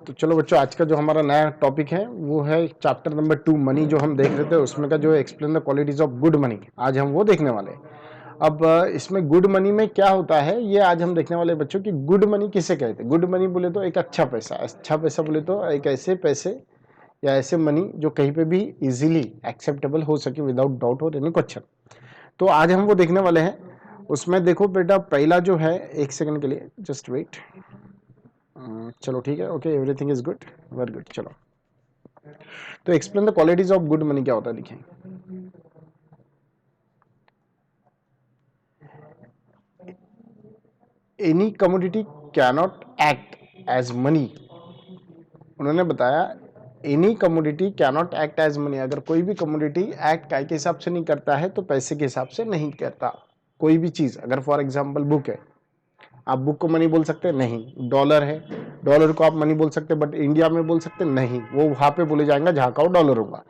तो चलो बच्चों, आज का जो हमारा नया टॉपिक है वो है चैप्टर नंबर 2 मनी, जो हम देख रहे थे उसमें का जो explain the qualities of good money. आज हम वो देखने वाले हैं। अब इसमें गुड मनी में क्या होता है ये आज हम देखने वाले बच्चों कि गुड मनी किसे कहते हैं। गुड मनी बोले तो एक अच्छा पैसा, अच्छा पैसा बोले तो एक ऐसे पैसे या ऐसे मनी जो कहीं पे भी इजीली एक्सेप्टेबल हो सके विदाउट डाउट और एनी क्वेश्चन। तो आज हम वो देखने वाले हैं। उसमें देखो बेटा, पहला जो है, एक सेकंड के लिए जस्ट वेट। चलो ठीक है, okay, everything is good, very good. चलो, तो explain the qualities of good money क्या होता है, देखिए। Any commodity cannot act as money. उन्होंने बताया any commodity cannot act as money. अगर कोई भी कमोडिटी एक्ट काय के हिसाब से नहीं करता है तो पैसे के हिसाब से नहीं करता। कोई भी चीज, अगर फॉर एग्जाम्पल बुक है, आप बुक को मनी बोल सकते हैं? नहीं। डॉलर है, डॉलर को आप मनी बोल सकते हैं, बट इंडिया में बोल सकते हैं? नहीं, वो वहां पे बोले जाएंगे जहां का वो डॉलर होगा।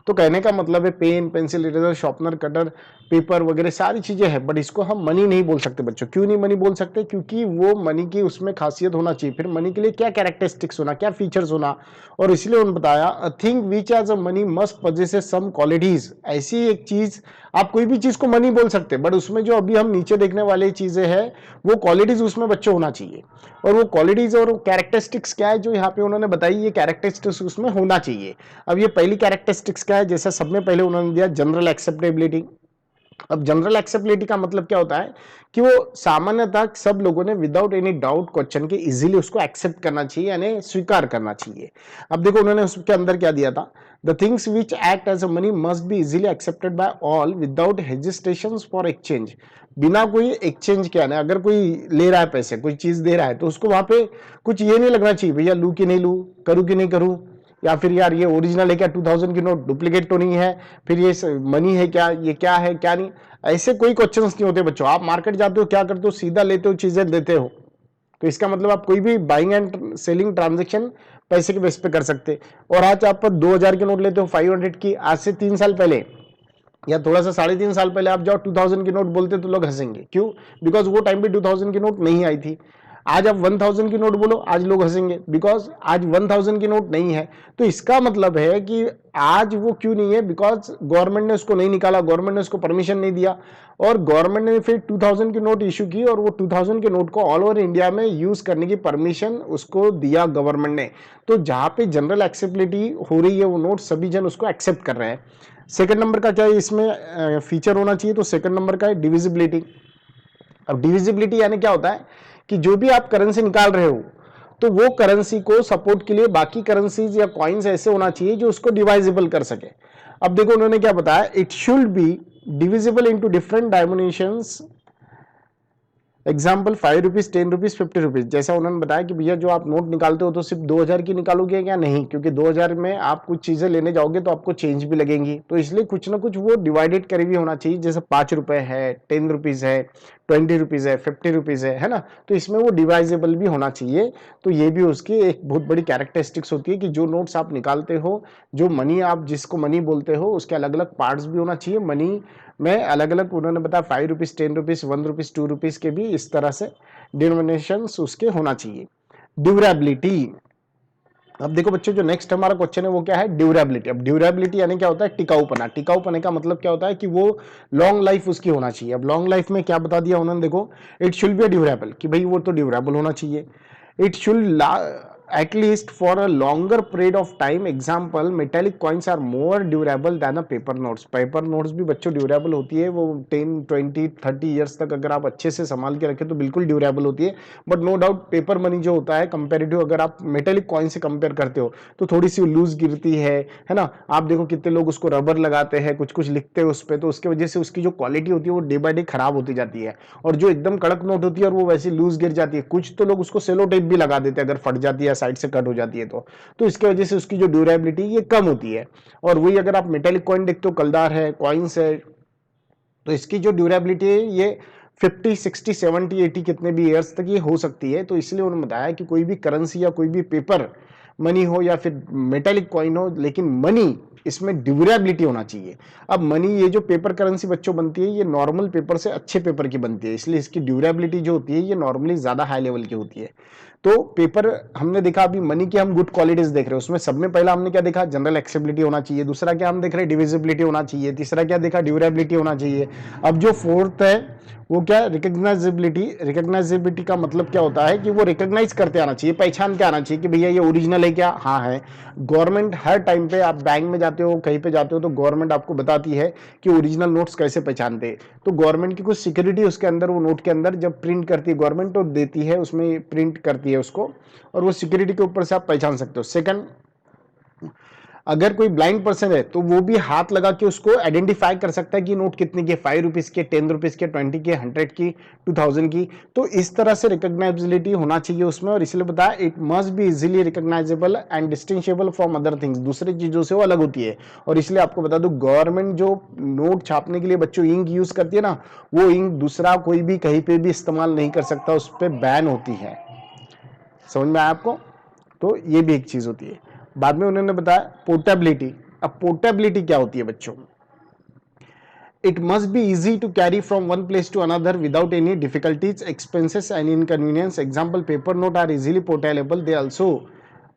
तो कहने का मतलब है pen, pencil, eraser, sharpener, cutter, paper वगैरह सारी चीजें हैं, बट इसको हम मनी नहीं बोल सकते बच्चों। क्यों नहीं मनी बोल सकते? क्योंकि वो मनी की उसमें खासियत होना चाहिए। फिर मनी के लिए क्या कैरेक्टरिस्टिक्स होना, क्या फीचर्स होना, और इसलिए उन्होंने बताया a thing which as a money must possesses some qualities. ऐसी एक चीज, आप कोई भी चीज को मनी बोल सकते हैं, बट उसमें जो अभी हम नीचे देखने वाली चीजें हैं वो क्वालिटीज उसमें बच्चों होना चाहिए। और वो क्वालिटीज और कैरेक्टरिस्टिक्स क्या है जो यहाँ पे उन्होंने बताई, ये कैरेक्टरिस्टिक्स उसमें होना चाहिए। अब ये पहली कैरेक्टरिस्टिक्स क्या है, जैसे सब में पहले उन्होंने दिया जनरल एक्सेप्टेबिलिटी। अब जनरल एक्सेप्टेबिलिटी का मतलब क्या होता है कि वो सामान्यतः सब लोगों ने विदाउट एनी डाउट क्वेश्चन के इजीली उसको एक्सेप्ट करना चाहिए, यानी स्वीकार करना चाहिए। अब देखो उन्होंने उसके अंदर क्या दिया था, the things which act as a money must be easily accepted by all without hesitation for exchange. बिना कोई एक्सचेंज के, आने अगर कोई ले रहा है पैसे, कोई चीज दे रहा है, तो उसको वहां पे कुछ ये नहीं लगना चाहिए भैया लू कि नहीं लू, करूँ कि नहीं करूँ, या फिर यार ये ओरिजिनल है क्या, 2000 की नोट डुप्लीकेट तो नहीं है, फिर ये मनी है क्या, ये क्या है क्या नहीं। ऐसे कोई क्वेश्चंस नहीं होते बच्चों। आप मार्केट जाते हो, क्या करते हो, सीधा लेते हो, चीजें देते हो। तो इसका मतलब आप कोई भी बाइंग एंड सेलिंग ट्रांजेक्शन पैसे के बेस पे कर सकते। और आज आप 2000 की नोट लेते हो, 500 की, आज से 3 साल पहले या थोड़ा सा 3.5 साल पहले आप जाओ 2000 की नोट बोलते तो लोग हंसेंगे। क्यों? बिकॉज वो टाइम पे 2000 की नोट नहीं आई थी। आज आप 1000 की नोट बोलो, आज लोग हंसेंगे, बिकॉज आज 1000 की नोट नहीं है। तो इसका मतलब है कि आज वो क्यों नहीं है, बिकॉज गवर्नमेंट ने उसको नहीं निकाला, गवर्नमेंट ने उसको परमिशन नहीं दिया, और गवर्नमेंट ने फिर 2000 की नोट इशू की, और वो 2000 के नोट को ऑल ओवर इंडिया में यूज करने की परमिशन उसको दिया गवर्नमेंट ने। तो जहां पे जनरल एक्सेप्टेबिलिटी हो रही है, वो नोट सभी जन उसको एक्सेप्ट कर रहे हैं। सेकंड नंबर का क्या है इसमें फीचर होना चाहिए, तो सेकंड नंबर का है डिविजिबिलिटी। अब डिविजिबिलिटी यानी क्या होता है कि जो भी आप करेंसी निकाल रहे हो, तो वो करेंसी को सपोर्ट के लिए बाकी करेंसीज या कॉइन्स ऐसे होना चाहिए जो उसको डिवाइजेबल कर सके। अब देखो उन्होंने क्या बताया, it should be divisible into different dimensions. Example 5 rupees, 10 rupees, 50 rupees. जैसा उन्होंने बताया कि भैया जो आप नोट निकालते हो तो सिर्फ 2000 की निकालोगे क्या? नहीं, क्योंकि 2000 में आप कुछ चीजें लेने जाओगे तो आपको चेंज भी लगेंगी, तो इसलिए कुछ ना कुछ वो डिवाइडेड करे भी होना चाहिए। जैसे 5 रुपए है, 10 रुपीज है, 20 रुपीज है, 50 रुपीज है ना, तो इसमें वो डिवाइजेबल भी होना चाहिए। तो ये भी उसकी एक बहुत बड़ी कैरेक्टरिस्टिक्स होती है कि जो नोट्स आप निकालते हो, जो मनी आप जिसको मनी बोलते हो, उसके अलग अलग पार्ट्स भी होना चाहिए। मनी में अलग अलग उन्होंने बताया 5 रुपीज, 10 रुपीज, 1 रुपीज, 2 रुपीज के भी इस तरह से डिनोमिनेशन उसके होना चाहिए। ड्यूरेबिलिटी। अब देखो बच्चों, जो नेक्स्ट हमारा क्वेश्चन है वो क्या है, ड्यूरेबिलिटी। अब ड्यूरेबिलिटी यानी क्या होता है, टिकाऊपना। टिकाऊपने का मतलब क्या होता है कि वो लॉन्ग लाइफ उसकी होना चाहिए। अब लॉन्ग लाइफ में क्या बता दिया उन्होंने, देखो इट शुड बी ड्यूरेबल, कि भाई वो तो ड्यूरेबल होना चाहिए। It should at least for a longer period of time. Example, metallic coins are more durable than a paper notes. paper notes भी बच्चों ड्यूरेबल होती है, वो 10, 20, 30 ईयर्स तक अगर आप अच्छे से संभाल के रखें तो बिल्कुल ड्यूरेबल होती है। But no doubt paper money जो होता है कंपेरेटिव, अगर आप मेटेलिक कॉइन से कंपेयर करते हो तो थोड़ी सी लूज गिरती है ना। आप देखो कितने लोग उसको रबर लगाते हैं, कुछ कुछ लिखते हैं उस पर, तो उसकी वजह से उसकी जो क्वालिटी होती है वो डे बाय डे खराब होती जाती है। और जो एकदम कड़क नोट होती है और वो वैसी लूज गिर जाती है, कुछ तो लोग उसको सेलो टेप भी लगा देते हैं अगर फट जाती है, साइड से कट हो जाती है तो इसकी वजह से उसकी जो ड्यूरेबिलिटी ये कम होती है। और वही अगर आप मेटेलिक कॉइन देखते हो, कलदार है, कॉइन्स है, तो इसकी जो ड्यूरेबिलिटी है ये 50, 60, 70, 80 कितने भी ईयर्स तक ये हो सकती है। तो इसलिए उन्होंने बताया कि कोई भी करेंसी या कोई भी पेपर मनी हो या फिर मेटेलिक कॉइन हो, लेकिन मनी इसमें ड्यूरेबिलिटी होना चाहिए। अब मनी, ये जो पेपर करेंसी बच्चों बनती है, ये नॉर्मल पेपर से अच्छे पेपर की बनती है, इसलिए इसकी ड्यूरेबिलिटी जो होती है ये नॉर्मली ज्यादा हाई लेवल की होती है। तो पेपर हमने देखा, अभी मनी की हम गुड क्वालिटीज देख रहे हैं, उसमें सब में पहला हमने क्या देखा, जनरल एक्सेसिबिलिटी होना चाहिए, दूसरा क्या हम देख रहे हैं, डिविजिबिलिटी होना चाहिए, तीसरा क्या देखा, ड्यूरेबिलिटी होना चाहिए। अब जो फोर्थ है वो क्या, रिकग्नाइजेबिलिटी। रिकग्नाइजेबिलिटी का मतलब क्या होता है कि वो रिकग्नाइज करते आना चाहिए, पहचान के आना चाहिए कि भैया ये ओरिजिनल है क्या, हाँ है। गवर्नमेंट हर टाइम पे, आप बैंक में जाते हो, कहीं पे जाते हो, तो गवर्नमेंट आपको बताती है कि ओरिजिनल नोट्स कैसे पहचानते हैं। तो गवर्नमेंट की कुछ सिक्योरिटी उसके अंदर, वो नोट के अंदर जब प्रिंट करती है गवर्नमेंट, तो देती है, उसमें प्रिंट करती है उसको, और वो सिक्योरिटी के ऊपर से आप पहचान सकते हो। सेकंड, अगर कोई ब्लाइंड पर्सन है तो वो भी हाथ लगा के उसको आइडेंटिफाई कर सकता है कि नोट कितने के, 5 रुपीज के, 10 रुपीज के, 20 के, 100 की, 2000 की। तो इस तरह से रिकॉग्नाइजेबिलिटी होना चाहिए उसमें, और इसलिए बताया it must be easily recognisable and distinguishable from other things, दूसरी चीजों से वो अलग होती है। और इसलिए आपको बता दूं, गवर्नमेंट जो नोट छापने के लिए बच्चों इंक यूज करती है ना, वो इंक दूसरा कोई भी कहीं पे भी इस्तेमाल नहीं कर सकता, उस पर बैन होती है। समझ में आया आपको? तो ये भी एक चीज होती है। बाद में उन्होंने बताया पोर्टेबिलिटी। अब पोर्टेबिलिटी क्या होती है बच्चों? It must be easy to carry from one place to another without any difficulties, expenses and inconvenience. Example, paper note are easily portable, they also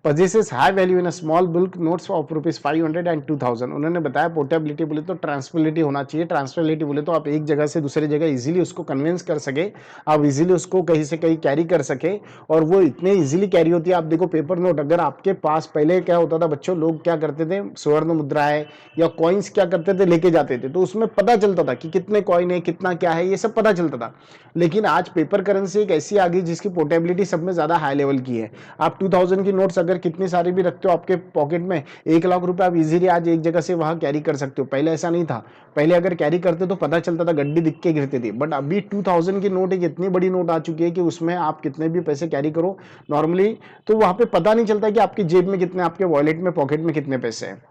possesses high value in a small bulk notes of rupees 500 and 2000। उन्होंने बताया portability बोले तो transferability होना चाहिए। Transferability बोले तो आप एक जगह से दूसरी जगह इजीली उसको कन्वेंस कर सके, आप इजीली उसको कहीं से कहीं कैरी कर सके, और वो इतने इजीली कैरी होती है। आप देखो पेपर नोट अगर आपके पास, पहले क्या होता था बच्चों, लोग क्या करते थे, स्वर्ण मुद्राएं या कॉइन्स क्या करते थे, लेके जाते थे, तो उसमें पता चलता था कि कितने कॉइन है, कितना क्या है, ये सब पता चलता था। लेकिन आज पेपर करेंसी एक ऐसी आ गई जिसकी पोर्टेबिलिटी सब में ज्यादा हाई लेवल की है। आप 2000 की नोट्स अगर कितनी सारी भी रखते हो आपके पॉकेट में, 1 लाख रुपए आप इजीली आज एक जगह से वहां कैरी कर सकते हो। पहले ऐसा नहीं था, पहले अगर कैरी करते तो पता चलता था, गड्डी दिख के गिरती थी। बट अभी 2000 की नोट एक इतनी बड़ी नोट आ चुकी है कि उसमें आप कितने भी पैसे कैरी करो नॉर्मली, तो वहां पे पता नहीं चलता कि आपकी जेब में कितने, आपके वॉलेट में, पॉकेट में कितने पैसे हैं।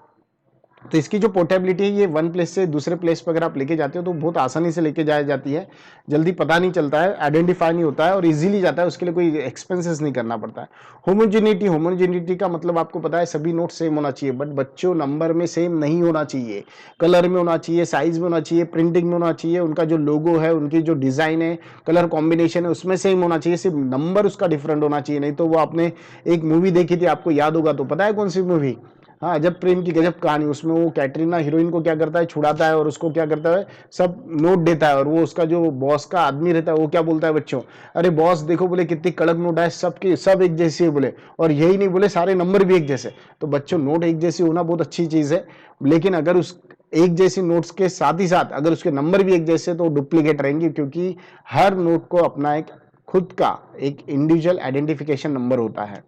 तो इसकी जो पोर्टेबिलिटी है, ये वन प्लेस से दूसरे प्लेस पर अगर आप लेके जाते हो तो बहुत आसानी से लेके जाया जाती है, जल्दी पता नहीं चलता है, आइडेंटिफाई नहीं होता है, और इजीली जाता है, उसके लिए कोई एक्सपेंसेस नहीं करना पड़ता है। होमोजेनिटी। होमोजेनिटी का मतलब आपको पता है सभी नोट सेम होना चाहिए, बट बच्चों नंबर में सेम नहीं होना चाहिए, कलर में होना चाहिए, साइज में होना चाहिए, प्रिंटिंग में होना चाहिए, उनका जो लोगो है, उनकी जो डिजाइन है, कलर कॉम्बिनेशन है, उसमें सेम होना चाहिए, सिर्फ नंबर उसका डिफरेंट होना चाहिए। नहीं तो वो आपने एक मूवी देखी थी, आपको याद होगा, तो पता है कौन सी मूवी? हाँ, जब प्रेम की गजब कहानी, उसमें वो कैटरीना हीरोइन को क्या करता है, छुड़ाता है, और उसको क्या करता है, सब नोट देता है, और वो उसका जो बॉस का आदमी रहता है वो क्या बोलता है बच्चों, अरे बॉस देखो बोले कितनी कड़क नोट है, सबकी सब एक जैसी है बोले, और यही नहीं बोले सारे नंबर भी एक जैसे। तो बच्चों नोट एक जैसी होना बहुत अच्छी चीज है, लेकिन अगर उस एक जैसी नोट्स के साथ ही साथ अगर उसके नंबर भी एक जैसे तो डुप्लीकेट रहेंगे, क्योंकि हर नोट को अपना एक खुद का एक इंडिविजुअल आइडेंटिफिकेशन नंबर होता है।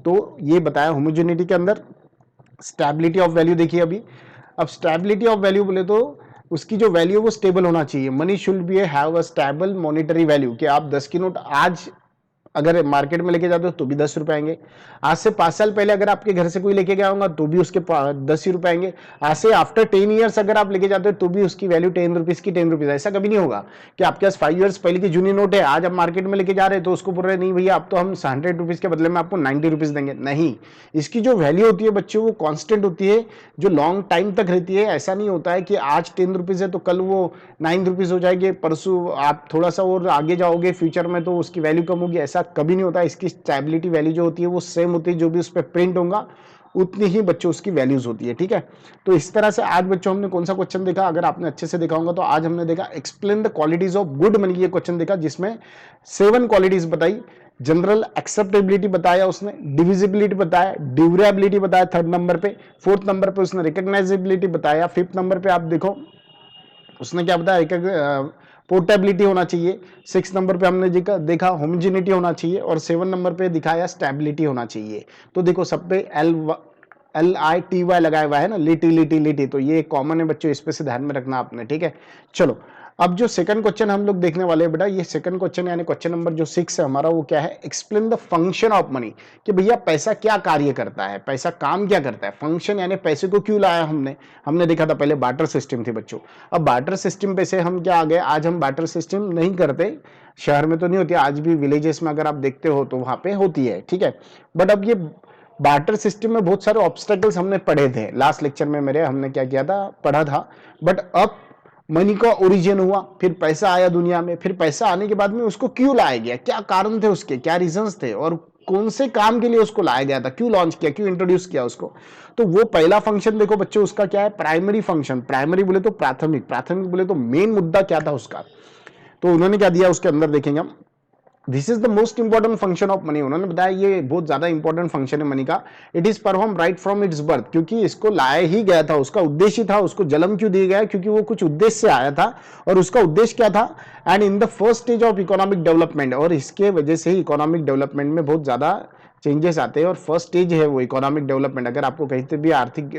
तो ये बताया होमोजेनिटी के अंदर। स्टेबिलिटी ऑफ वैल्यू देखिए अभी। अब स्टेबिलिटी ऑफ वैल्यू बोले तो उसकी जो वैल्यू है वो स्टेबल होना चाहिए। Money should be have a stable monetary value, कि आप 10 की नोट आज अगर मार्केट में लेके जाते हो तो भी 10 रुपए आएंगे। आज से 5 साल पहले अगर आपके घर से कोई लेके गया होगा तो भी उसके 10 ही रुपए आएंगे। आज से आफ्टर 10 ईयर्स अगर आप लेके जाते हो तो भी उसकी वैल्यू 10 रुपीज की 10 रुपीज। ऐसा कभी नहीं होगा कि आपके पास 5 ईयर्स पहले की जूनी नोट है, आज आप मार्केट में लेके जा रहे हैं तो उसको बोल रहे नहीं भैया अब तो हम 100 रुपीज के बदले में आपको 90 रुपीज देंगे। नहीं, इसकी जो वैल्यू होती है बच्चों वो कॉन्स्टेंट होती है, जो लॉन्ग टाइम तक रहती है। ऐसा नहीं होता है कि आज 10 रुपीज है तो कल वो 9 रुपीज हो जाएंगे, परसों आप थोड़ा सा और आगे जाओगे फ्यूचर में तो उसकी वैल्यू कम होगी। ऐसा कभी नहीं होता। इसकी स्टेबिलिटी वैल्यू जो होती है वो सेम होती है, जो भी उस पर प्रिंट होगा उतनी ही बच्चों उसकी वैल्यूज होती है। ठीक है, तो इस तरह से आज बच्चों हमने कौन सा क्वेश्चन देखा, अगर आपने अच्छे से देखा होगा तो आज हमने देखा explain the qualities of good money. ये क्वेश्चन देखा जिसमें 7 क्वालिटीज बताई। जनरल एक्सेप्टेबिलिटी बताया उसने, डिविजिबिलिटी बताया, ड्यूरेबिलिटी बताया थर्ड नंबर पे, फोर्थ नंबर पे उसने रिकॉग्नाइजेबिलिटी बताया, फिफ्थ नंबर पे आप देखो उसने क्या बताया, पोर्टेबिलिटी होना चाहिए, 6 नंबर पे हमने देखा होमोजेनिटी होना चाहिए, और 7 नंबर पे दिखाया स्टेबिलिटी होना चाहिए। तो देखो सब पे LITY लगाया हुआ है ना, लिटी लिटी लिटी, तो ये कॉमन है बच्चों, इस पे से ध्यान में रखना आपने। ठीक है, चलो अब जो सेकंड क्वेश्चन हम लोग देखने वाले हैं बेटा, ये सेकंड क्वेश्चन यानी क्वेश्चन नंबर जो 6 है हमारा, वो क्या है, explain the function of money. कि भैया पैसा क्या कार्य करता है, पैसा काम क्या करता है। फंक्शन यानी पैसे को क्यों लाया हमने। हमने देखा था पहले बार्टर सिस्टम थी बच्चों, अब बार्टर सिस्टम पे से हम क्या आ गए, आज हम बार्टर सिस्टम नहीं करते। शहर में तो नहीं होती, आज भी विलेजेस में अगर आप देखते हो तो वहां पे होती है। ठीक है, बट अब ये बार्टर सिस्टम में बहुत सारे ऑब्स्टेकल्स हमने पढ़े थे लास्ट लेक्चर में मेरे, हमने क्या किया था, पढ़ा था। बट अब मनी का ओरिजिन हुआ, फिर पैसा आया दुनिया में, फिर पैसा आने के बाद में उसको क्यों लाया गया, क्या कारण थे उसके, क्या रीजंस थे, और कौन से काम के लिए उसको लाया गया था, क्यों लॉन्च किया, क्यों इंट्रोड्यूस किया उसको। तो वो पहला फंक्शन देखो बच्चों, उसका क्या है, प्राइमरी फंक्शन। प्राइमरी बोले तो प्राथमिक, प्राथमिक बोले तो मेन मुद्दा क्या था उसका। तो उन्होंने क्या दिया उसके अंदर, देखेंगे हम, this is the most important function of money. उन्होंने बताया ये बहुत ज्यादा इंपॉर्टेंट फंक्शन है मनी का। It is perform right from its birth, क्योंकि इसको लाया ही गया था, उसका उद्देश्य था, उसको जन्म क्यों दिया गया, क्योंकि वो कुछ उद्देश्य से आया था, और उसका उद्देश्य क्या था, and in the first stage of economic development, और इसके वजह से ही इकोनॉमिक डेवलपमेंट में बहुत ज्यादा चेंजेस आते हैं। और फर्स्ट स्टेज है वो इकोनॉमिक डेवलपमेंट। अगर आपको कहीं से भी आर्थिक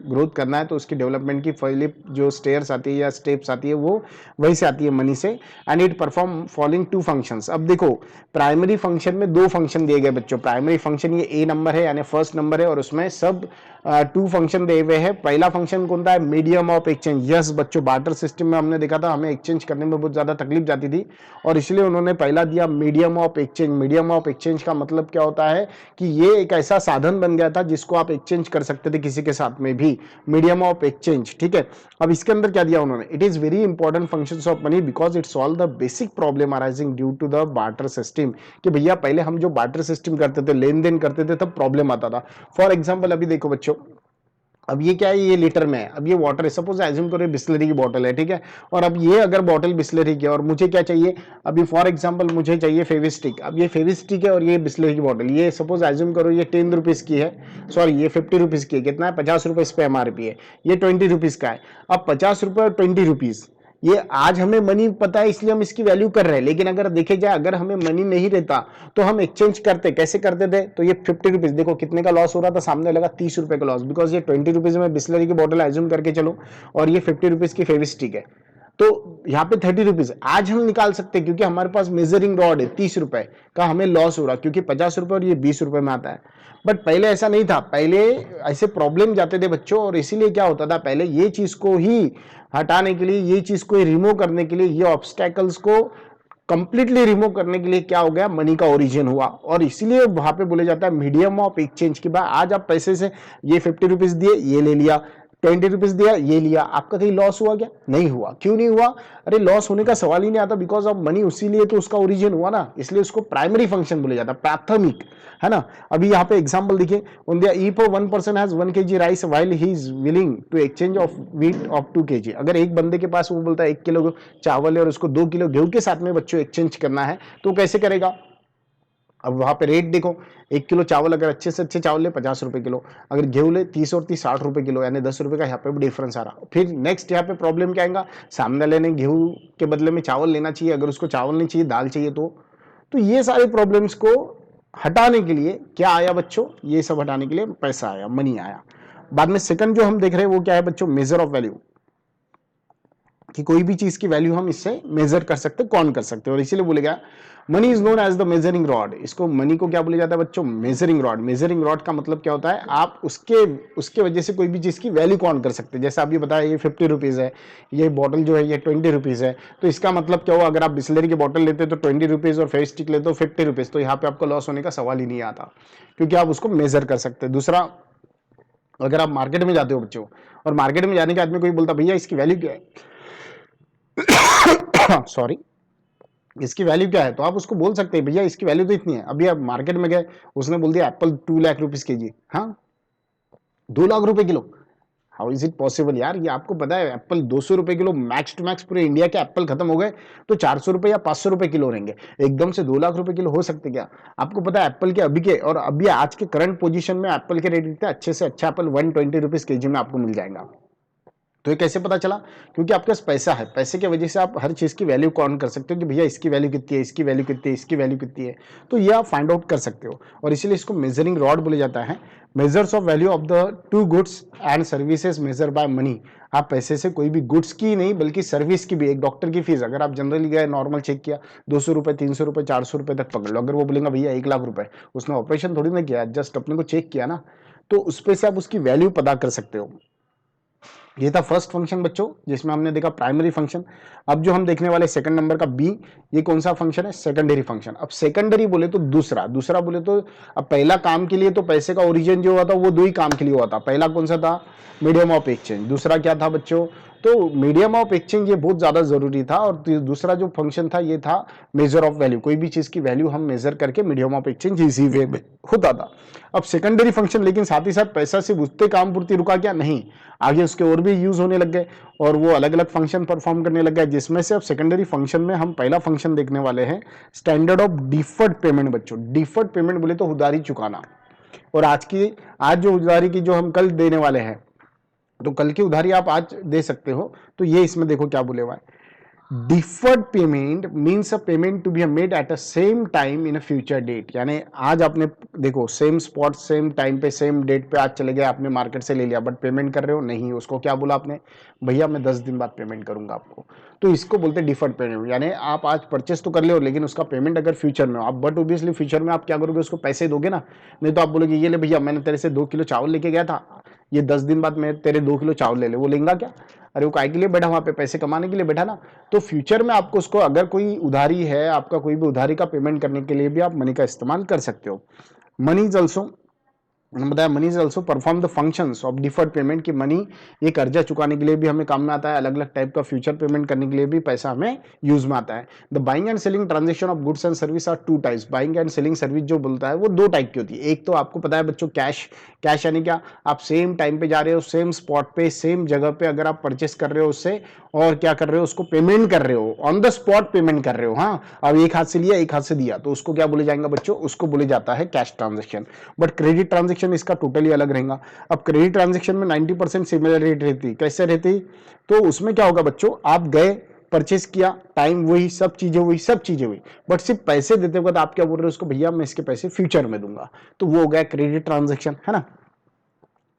ग्रोथ करना है तो उसकी डेवलपमेंट की पहली जो स्टेयर्स आती है या स्टेप्स आती है वो वहीं से आती है, मनी से। And it perform following two functions. अब देखो प्राइमरी फंक्शन में दो फंक्शन दिए गए बच्चों। प्राइमरी फंक्शन ये ए नंबर है, यानी फर्स्ट नंबर है, और उसमें सब टू फंक्शन दिए हुए हैं। पहला फंक्शन कौन सा है, मीडियम ऑफ एक्सचेंज। यस बच्चों, बार्टर सिस्टम में हमने देखा था हमें एक्सचेंज करने में बहुत ज्यादा तकलीफ जाती थी, और इसलिए उन्होंने पहला दिया medium of exchange. Medium of exchange का मतलब क्या होता है कि ये एक ऐसा साधन बन गया था जिसको आप एक्सचेंज कर सकते थे किसी के साथ में भी, मीडियम ऑफ एक्सचेंज, ठीक है। अब इसके अंदर क्या दिया उन्होंने, it is very important functions of money because it solve the basic problem arising due to the barter system. कि भैया पहले हम जो बार्टर सिस्टम करते थे, लेन देन करते थे, तब प्रॉब्लम आता था। फॉर एग्जाम्पल अभी देखो बच्चों, अब ये क्या है, ये लीटर में है, अब ये वाटर है, सपोज एज्यूम करो बिस्लरी की बोतल है, ठीक है। और अब ये अगर बोतल बिस्लरी की है और मुझे क्या चाहिए, अभी फॉर एग्जांपल मुझे चाहिए फेविस्टिक। अब ये फेविस्टिक है और ये बिस्लरी की बोतल, ये सपोज एज्यूम करो ये 10 रुपीज की है, सॉरी ये 50 रुपीज की है, कितना है, 50 रुपए इस पे एमआरपी है, ये 20 रुपीज का है। अब 50 रुपए और 20 रुपीज, ये आज हमें मनी पता है इसलिए हम इसकी वैल्यू कर रहे हैं, लेकिन अगर देखे जाए अगर हमें मनी नहीं रहता तो हम एक्सचेंज करते, कैसे करते थे, तो ये 50 रुपीज, देखो कितने का लॉस हो रहा था, सामने लगा 30 रुपए का लॉस, बिकॉज ये 20 रुपीज में बिस्लरी की बोतल एज्यूम करके चलो, और ये 50 रुपीज की फेविस्टिक है, तो यहाँ पे 30 रुपीज आज हम निकाल सकते हैं, क्योंकि हमारे पास मेजरिंग रॉड है, 30 रुपए का हमें लॉस हो रहा, क्योंकि 50 रुपए और ये 20 रुपए में आता है। बट पहले ऐसा नहीं था, पहले ऐसे प्रॉब्लम जाते थे बच्चों, और इसीलिए क्या होता था, पहले ये चीज को ही हटाने के लिए, ये चीज को रिमूव करने के लिए, ये ऑब्स्टैकल्स को कंप्लीटली रिमूव करने के लिए क्या हो गया, मनी का ओरिजिन हुआ। और इसीलिए वहां पे बोले जाता है मीडियम ऑफ एक्सचेंज की बात। आज आप पैसे से ये 50 रुपीज दिए, ये ले लिया, 20 रुपीज दिया, ये लिया, आपका कहीं लॉस हुआ क्या, नहीं हुआ। क्यों नहीं हुआ, अरे लॉस होने का सवाल ही नहीं आता, बिकॉज ऑफ मनी, उसीलिए तो उसका ओरिजिन हुआ ना, इसलिए उसको प्राइमरी फंक्शन बोले जाता है, प्राथमिक, है ना। अभी यहाँ पे एग्जांपल देखिए, on the if one person has 1 kg rice while he is willing to exchange of wheat of 2 kg। अगर एक बंदे के पास वो बोलता है 1 किलो चावल है और उसको 2 किलो गेहूं के साथ में बच्चों एक्सचेंज करना है, तो कैसे करेगा। अब वहां पे रेट देखो, 1 किलो चावल अगर अच्छे से अच्छे चावल ले 50 रुपए किलो, अगर गेहूं ले 30 और 30 60 रुपए किलो, यानी 10 रुपए का यहाँ पे भी डिफरेंस आ रहा। फिर नेक्स्ट यहाँ पे प्रॉब्लम क्या आएगा, सामने वाले ने गेहूं के बदले में चावल लेना चाहिए, अगर उसको चावल नहीं चाहिए दाल चाहिए, तो ये सारे प्रॉब्लम्स को हटाने के लिए क्या आया बच्चों, ये सब हटाने के लिए पैसा आया, मनी आया। बाद में सेकंड जो हम देख रहे हैं वो क्या है बच्चों, मेजर ऑफ वैल्यू, कि कोई भी चीज की वैल्यू हम इससे मेजर कर सकते, कौन कर सकते हैं, और इसीलिए बोलेगा money is known as the measuring rod. इसको मनी को क्या बोला जाता है बच्चों, मेजरिंग रॉड। मेजरिंग रॉड का मतलब क्या होता है, आप उसके वजह से कोई भी चीज की वैल्यू कौन कर सकते हैं। जैसे अभी बताया ये 50 रुपीज है, ये बॉटल जो है ये 20 रुपीज है, तो इसका मतलब क्या हुआ, अगर आप बिस्लरी की बॉटल लेते तो 20 रुपीज और फेविस्टिक लेते तो 50 रुपीज, तो यहाँ पे आपको लॉस होने का सवाल ही नहीं आता, क्योंकि आप उसको मेजर कर सकते हैं। दूसरा, अगर आप मार्केट में जाते हो बच्चों, और मार्केट में जाने के आदमी कोई बोलता भैया इसकी वैल्यू क्या है सॉरी इसकी वैल्यू क्या है, तो आप उसको बोल सकते हैं भैया इसकी वैल्यू तो इतनी है। अभी आप मार्केट में गए, उसने बोल दिया एप्पल 2 लाख रुपीज के जी, हाँ 2 लाख रुपए kilo, how is it possible यार। ये आपको पता है एप्पल 200 रुपए किलो, मैक्स टू मैक्स पूरे इंडिया के एप्पल खत्म हो गए तो 400 रुपए या 500 रुपए किलो रहेंगे, एकदम से 2 लाख रुपए किलो हो सकते क्या। आपको पता है एप्पल के अभी के और अभी आज के करंट पोजीशन में एप्पल के रेट इतने अच्छे से अच्छा एप्पल 120 रुपीज के जी में आपको मिल जाएगा। तो ये कैसे पता चला, क्योंकि आपके पास पैसा है, पैसे की वजह से आप हर चीज की वैल्यू काउंट कर सकते हो कि भैया इसकी वैल्यू कितनी है, इसकी वैल्यू कितनी है, इसकी वैल्यू कितनी है, तो ये आप फाइंड आउट कर सकते हो। और इसीलिए इसको मेजरिंग रॉड बोला जाता है। Measures of value of the two goods and services measure by money. आप पैसे से कोई भी गुड्स की नहीं बल्कि सर्विस की भी, एक डॉक्टर की फीस अगर आप जनरली गए नॉर्मल चेक किया 200 रुपए 300 रुपए 400 रुपए तक पकड़ लो, अगर वो बोलेंगे भैया 1 लाख रुपए, उसने ऑपरेशन थोड़ी ना किया, जस्ट अपने को चेक किया ना, तो उस पर से आप उसकी वैल्यू पता कर सकते हो। ये था फर्स्ट फंक्शन बच्चों, जिसमें हमने देखा प्राइमरी फंक्शन। अब जो हम देखने वाले सेकंड नंबर का बी, ये कौन सा फंक्शन है? Secondary function. अब सेकेंडरी बोले तो दूसरा, दूसरा बोले तो अब पहला काम के लिए तो पैसे का ओरिजिन जो हुआ था वो दो ही काम के लिए हुआ था। पहला कौन सा था? Medium of exchange. दूसरा क्या था बच्चों? तो मीडियम ऑफ एक्सचेंज ये बहुत ज्यादा जरूरी था। और दूसरा जो फंक्शन था ये था मेजर ऑफ वैल्यू। कोई भी चीज की वैल्यू हम मेजर करके मीडियम ऑफ एक्सचेंज इसी वे में होता था। अब सेकेंडरी फंक्शन, लेकिन साथ ही साथ पैसा सिर्फ उतने काम पूर्ति रुका क्या? नहीं, आगे उसके और भी यूज होने लग गए और वो अलग अलग फंक्शन परफॉर्म करने लग गए, जिसमें से अब सेकेंडरी फंक्शन में हम पहला फंक्शन देखने वाले हैं, स्टैंडर्ड ऑफ डिफर्ड पेमेंट। बच्चों डिफर्ड पेमेंट बोले तो उधारी चुकाना। और आज जो उधारी की जो हम कल देने वाले हैं, तो कल की उधारी आप आज दे सकते हो। तो ये इसमें देखो क्या बोले हुआ है, deferred payment means a payment to be made at a same time in a future date. यानी आज आपने देखो सेम स्पॉट सेम टाइम पे सेम डेट पे आज चले गए, आपने मार्केट से ले लिया, बट पेमेंट कर रहे हो नहीं, उसको क्या बोला आपने? भैया मैं 10 दिन बाद पेमेंट करूंगा आपको। तो इसको बोलते हैं डिफर्ड पेमेंट। यानी आप आज परचेस तो कर ले हो, लेकिन उसका पेमेंट अगर फ्यूचर में हो आप, बट ऑब्वियसली फ्यूचर में आप क्या करोगे? उसको पैसे दोगे ना। नहीं तो आप बोलोगे ये ले भैया, मैंने तेरे से 2 किलो चावल लेके गया था, ये 10 दिन बाद मैं तेरे 2 किलो चावल ले ले। वो लेगा क्या? अरे वो काय के लिए बैठा? वहां पे पैसे कमाने के लिए बैठा ना। तो फ्यूचर में आपको उसको, अगर कोई उधारी है आपका, कोई भी उधारी का पेमेंट करने के लिए भी आप मनी का इस्तेमाल कर सकते हो। मनी इज ऑल्सो, मैंने बताया money is also perform the functions of deferred payment. की मनी ये कर्जा चुकाने के लिए भी हमें काम में आता है, अलग अलग टाइप का फ्यूचर पेमेंट करने के लिए भी पैसा हमें यूज में आता है। The buying and selling transaction of goods and service are two types. Buying and selling service जो बोलता है वो दो टाइप की होती है। एक तो आपको पता है बच्चों कैश, कैश यानी क्या? आप सेम टाइम पे जा रहे हो, सेम स्पॉट पे सेम जगह पे अगर आप परचेस कर रहे हो उससे, और क्या कर रहे हो? उसको पेमेंट कर रहे हो, ऑन द स्पॉट पेमेंट कर रहे हो। हाँ, अब एक हाथ से लिया एक हाथ से दिया, तो उसको क्या बोले जाएंगे बच्चों? उसको बोले जाता है cash transaction. But credit transaction इसका टोटली अलग रहेगा। अब क्रेडिट ट्रांजेक्शन में 90% सिमिलरिटी रहती। कैसे रहती? तो उसमें क्या होगा बच्चों, आप गए परचेस किया, टाइम वही, सब चीजें वही, सब चीजें वही, बट सिर्फ पैसे देते वक्त आप क्या बोल रहे हो उसको? भैया मैं इसके पैसे फ्यूचर में दूंगा। तो वो हो गया क्रेडिट ट्रांजेक्शन, है ना।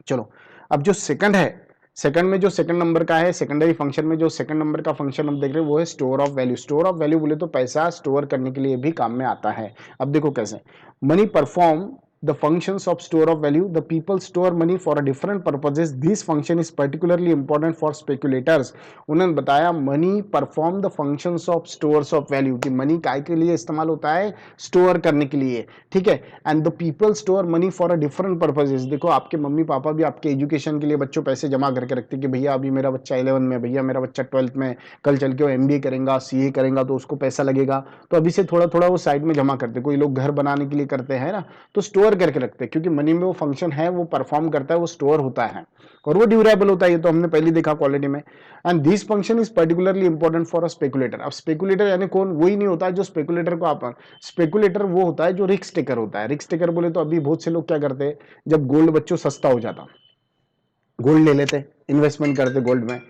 चलो, अब जो सेकंड है, सेकंड में जो सेकंड नंबर का है, सेकेंडरी फंक्शन में जो सेकंड नंबर का फंक्शन हम देख रहे हैं वो है store of value. Store of value बोले तो पैसा स्टोर करने के लिए भी काम में आता है। अब देखो कैसे, money perform the functions of store of value. The people store money for a different purposes. This function is particularly important for speculators. उन्होंने बताया money perform the functions of stores of value, कि money काय के लिए इस्तेमाल होता है? Store करने के लिए, ठीक है। And the people store money for a different purposes. देखो आपके मम्मी पापा भी आपके एजुकेशन के लिए बच्चों पैसे जमा करके रखते कि भैया अभी मेरा बच्चा 11 में, भैया मेरा बच्चा 12th में, कल चल के वो MBA करेगा, CA करेगा, तो उसको पैसा लगेगा, तो अभी से थोड़ा थोड़ा वो साइड में जमा करते। कोई लोग घर बनाने के लिए करते हैं ना, तो स्टोर करके रखते हैं, क्योंकि मनी में वो फंक्शन है, वो परफॉर्म करता है, वो स्टोर होता है और वो ड्यूरेबल होता है। ये तो हमने पहले देखा क्वालिटी में। And this function is particularly important for a speculator. अब स्पेकुलेटर यानी कौन? वही नहीं होता है जो स्पेकुलेटर को आप, स्पेकुलेटर वो होता है जो रिस्क टेकर होता है। रिस्क टेकर बोले तो अभी बहुत से लोग क्या करते हैं, जब गोल्ड बच्चों सस्ता हो जाता, गोल्ड ले लेते, इन्वेस्टमेंट करते गोल्ड में।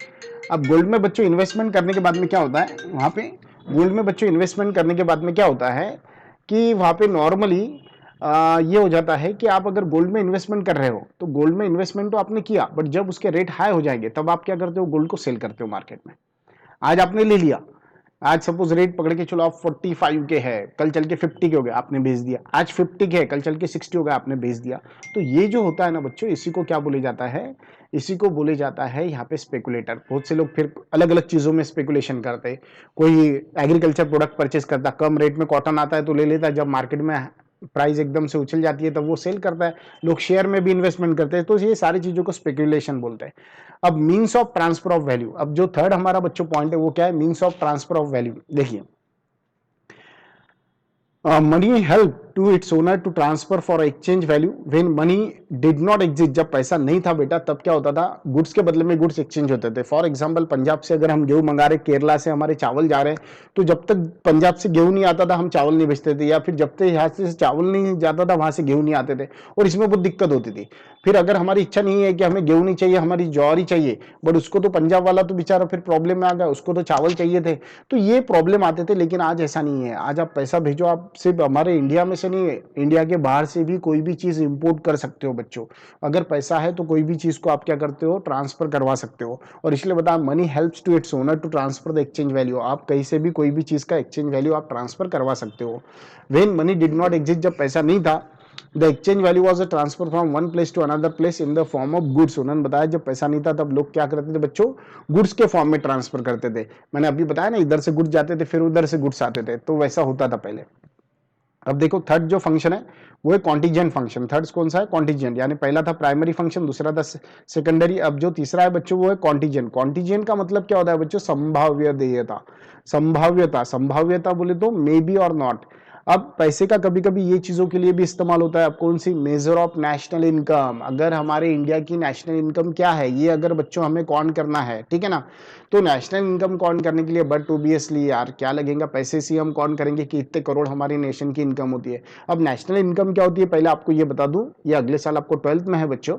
अब गोल्ड में बच्चों इन्वेस्टमेंट करने के बाद में क्या होता है वहां पे, गोल्ड में बच्चों इन्वेस्टमेंट करने के बाद में क्या होता है कि वहां पे नॉर्मली ये हो जाता है कि आप अगर गोल्ड में इन्वेस्टमेंट कर रहे हो, तो गोल्ड में इन्वेस्टमेंट तो आपने किया, बट जब उसके रेट हाई हो जाएंगे तब आप क्या करते हो? गोल्ड को सेल करते हो मार्केट में। आज आपने ले लिया, आज सपोज रेट पकड़ के चलो आप 45 के है, कल चल के 50 के हो गए, आपने बेच दिया। आज 50 के है, कल चल के 60 हो गया, आपने बेच दिया। तो ये जो होता है ना बच्चों, इसी को क्या बोले जाता है? इसी को बोले जाता है यहाँ पे स्पेकुलेटर। बहुत से लोग फिर अलग अलग चीजों में स्पेकुलेशन करते हैं। कोई एग्रीकल्चर प्रोडक्ट परचेस करता, कम रेट में कॉटन आता है तो ले लेता है, जब मार्केट में प्राइस एकदम से उछल जाती है तब वो सेल करता है। लोग शेयर में भी इन्वेस्टमेंट करते हैं। तो ये सारी चीजों को स्पेकुलेशन बोलते हैं। अब means of transfer of value, अब जो थर्ड हमारा बच्चों पॉइंट है वो क्या है? Means of transfer of value. देखिए, money help to its owner to transfer for exchange value when money did not exist. जब पैसा नहीं था बेटा तब क्या होता था? गुड्स के बदले में गुड्स एक्सचेंज होते थे। फॉर एग्जांपल, पंजाब से अगर हम गेहूं मंगा रहे, केरला से हमारे चावल जा रहे हैं, तो जब तक पंजाब से गेहूं नहीं आता था हम चावल नहीं बेचते थे, या फिर जब तक यहाँ से चावल नहीं जाता था वहां से गेहूं नहीं आते थे, और इसमें बहुत दिक्कत होती थी। फिर अगर हमारी इच्छा नहीं है कि हमें गेहूं नहीं चाहिए, हमारी ज्वार ही चाहिए, बट उसको तो पंजाब वाला तो बेचारा फिर प्रॉब्लम में आ गया, उसको तो चावल चाहिए थे, तो ये प्रॉब्लम आते थे। लेकिन आज ऐसा नहीं है। आज आप पैसा भेजो, आप सिर्फ हमारे इंडिया में से नहीं, इंडिया के बाहर से भी कोई भी चीज इंपोर्ट कर सकते हो बच्चों। अगर पैसा है तो कोई भी चीज को आप क्या करते हो? ट्रांसफर करवा सकते हो। और इसलिए बता, money helps to its owner to transfer the exchange value. आप कहीं से भी कोई भी चीज का एक्सचेंज वैल्यू आप ट्रांसफर करवा सकते हो। When money did not exist, जब पैसा नहीं था, the exchange value was a transfer from one place to another place in the form of goods. उन्होंने बताया जब पैसा नहीं था तब लोग क्या करते थे बच्चों, गुड्स के फॉर्म में ट्रांसफर करते थे। मैंने अभी बताया ना, इधर से गुड्स जाते थे फिर उधर से गुड्स आते थे, तो वैसा होता था पहले। अब देखो थर्ड जो फंक्शन है वो है कॉन्टीजेंट फंक्शन। थर्ड कौन सा है, कॉन्टीजेंट, यानी पहला था प्राइमरी फंक्शन, दूसरा था सेकेंडरी, अब जो तीसरा है बच्चों वो है कॉन्टीजेंट। कॉन्टीजेंट का मतलब क्या होता है बच्चों, संभाव्य देयता। संभाव्यता, संभाव्यता बोले तो मे बी और नॉट। अब पैसे का कभी कभी ये चीजों के लिए भी इस्तेमाल होता है। अब कौन सी, मेजर ऑफ नेशनल इनकम, अगर हमारे इंडिया की नेशनल इनकम क्या है ये अगर बच्चों हमें कौन करना है, ठीक है ना, तो नेशनल इनकम कौन करने के लिए, बट ऑब्वियसली यार क्या लगेगा, पैसे से हम कौन करेंगे कि इतने करोड़ हमारी नेशन की इनकम होती है। अब नेशनल इनकम क्या होती है पहले आपको ये बता दूं, ये अगले साल आपको 12th में है बच्चों।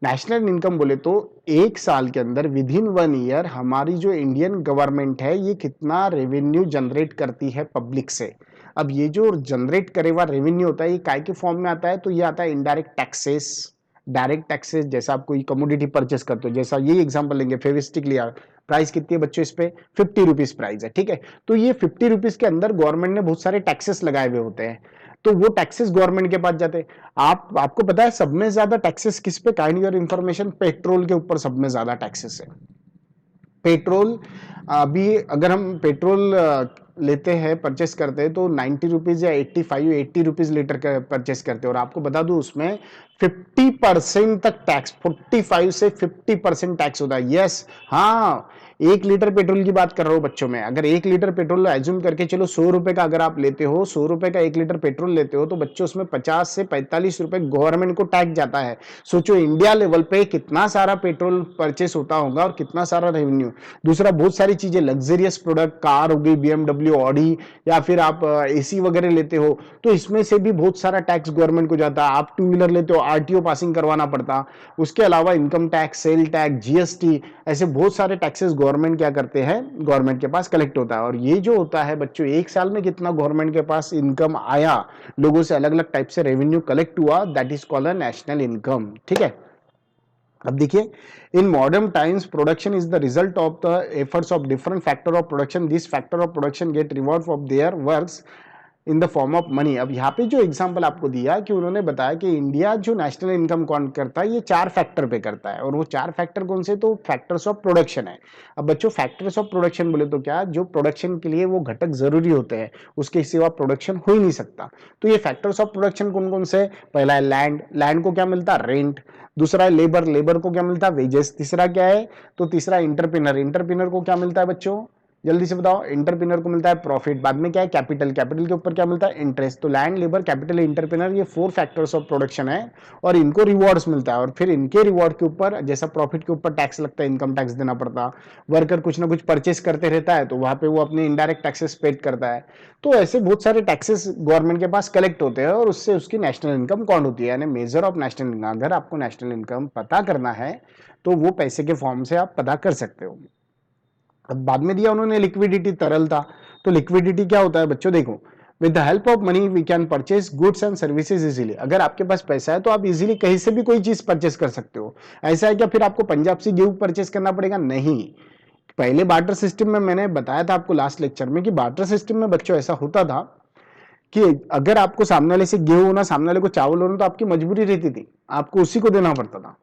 नेशनल इनकम बोले तो एक साल के अंदर विद इन 1 ईयर हमारी जो इंडियन गवर्नमेंट है ये कितना रेवेन्यू जनरेट करती है पब्लिक से। अब ये जो जनरेट करे हुआ रेवेन्यू होता है ये काय के फॉर्म में आता है, तो ये आता है इनडायरेक्ट टैक्सेस, डायरेक्ट टैक्सेस। जैसा आप कोई कमोडिटी परचेस करते हो, जैसा ये एग्जांपल लेंगे, फेविस्टिक लिया, प्राइस कितनी है बच्चों इस पे, 50 रुपीज प्राइस है, ठीक है। तो ये 50 रुपीज के अंदर गवर्नमेंट ने बहुत सारे टैक्सेस लगाए हुए होते हैं, तो वो टैक्सेस गवर्नमेंट के पास जाते हैं। आपको पता है सब में ज्यादा टैक्सेस किस पे, काइंड योर इंफॉर्मेशन, पेट्रोल के ऊपर सब में ज्यादा टैक्सेस है। पेट्रोल, अभी अगर हम पेट्रोल लेते हैं, परचेस करते हैं, तो 90 रुपीज या 80 लीटर का परचेस करते हैं, और आपको बता दूं उसमें 50% तक टैक्स, 45 से 50% टैक्स होता है। यस, हाँ, 1 लीटर पेट्रोल की बात कर रहा हूं बच्चों में। अगर 1 लीटर पेट्रोल एज्यूम करके चलो 100 रुपए का अगर आप लेते हो, 100 रुपए का 1 लीटर पेट्रोल लेते हो, तो बच्चों उसमें 50 से 45 रुपए गवर्नमेंट को टैक्स जाता है। सोचो इंडिया लेवल पे कितना सारा पेट्रोल परचेस होता होगा और कितना सारा रेवेन्यू। दूसरा बहुत सारी चीजें, लग्जरियस प्रोडक्ट, कार हो गई, बीएमडब्ल्यू, ऑडी, या फिर आप एसी वगैरह लेते हो, तो इसमें से भी बहुत सारा टैक्स गवर्नमेंट को जाता है। आप 2 व्हीलर लेते हो, आरटीओ पासिंग करवाना पड़ता। उसके अलावा income tax, sale tax, GST, ऐसे बहुत सारे टैक्सेस गवर्नमेंट क्या करते हैं, गवर्नमेंट के पास कलेक्ट होता है। और ये जो होता है बच्चों, एक साल में कितना गवर्नमेंट के पास इनकम आया, लोगों से अलग अलग टाइप से रेवेन्यू कलेक्ट हुआ, that is called a national income, ठीक है। अब देखिए, in modern times production is the result of the efforts of different factor of production, this factor of production gate reward of their works in the form of money. अब यहाँ पे जो example आपको दिया कि उन्होंने बताया कि इंडिया जो नेशनल इनकम कौन करता है, ये 4 फैक्टर पे करता है, और वो 4 फैक्टर कौन से, तो फैक्टर्स ऑफ प्रोडक्शन है। अब बच्चों फैक्टर्स ऑफ प्रोडक्शन बोले तो क्या, जो प्रोडक्शन के लिए वो घटक जरूरी होते हैं, उसके सिवा प्रोडक्शन हो ही नहीं सकता। तो ये फैक्टर्स ऑफ प्रोडक्शन कौन कौन से, पहला है लैंड, लैंड को क्या मिलता है, रेंट। दूसरा है लेबर, लेबर को क्या मिलता है, वेजेस। तीसरा क्या है, तो तीसरा इंटरप्रेन्योर, इंटरप्रेन्योर को क्या मिलता है बच्चों, जल्दी से बताओ, इंटरप्रेन्योर को मिलता है प्रॉफिट। बाद में क्या है, कैपिटल, कैपिटल के ऊपर क्या मिलता है, इंटरेस्ट। तो लैंड, लेबर, कैपिटल, इंटरप्रेन्योर, ये 4 फैक्टर्स ऑफ प्रोडक्शन है, और इनको रिवॉर्ड्स मिलता है, और फिर इनके रिवॉर्ड के ऊपर जैसा प्रॉफिट के ऊपर टैक्स लगता है, इनकम टैक्स देना पड़ता। वर्कर कुछ ना कुछ परचेस करते रहता है, तो वहां पे वो अपने इनडायरेक्ट टैक्सेस पेड करता है। तो ऐसे बहुत सारे टैक्सेस गवर्नमेंट के पास कलेक्ट होते हैं, और उससे उसकी नेशनल इनकम कौन होती है, यानी मेजर ऑफ नेशनल इनकम। अगर आपको नेशनल इनकम पता करना है तो वो पैसे के फॉर्म से आप पता कर सकते हो। अब बाद में दिया उन्होंने लिक्विडिटी, तरलता। तो लिक्विडिटी क्या होता है बच्चों, देखो, with the help of money we can purchase goods and services easily. अगर आपके पास पैसा है तो आप इजीली कहीं से भी कोई चीज परचेस कर सकते हो। ऐसा है क्या फिर आपको पंजाब से गेहूं परचेस करना पड़ेगा, नहीं। पहले बार्टर सिस्टम में मैंने बताया था आपको लास्ट लेक्चर में कि बार्टर सिस्टम में बच्चों ऐसा होता था कि अगर आपको सामने वाले से गेहूं होना, सामने वाले को चावल होना, तो आपकी मजबूरी रहती थी, आपको उसी को देना पड़ता था।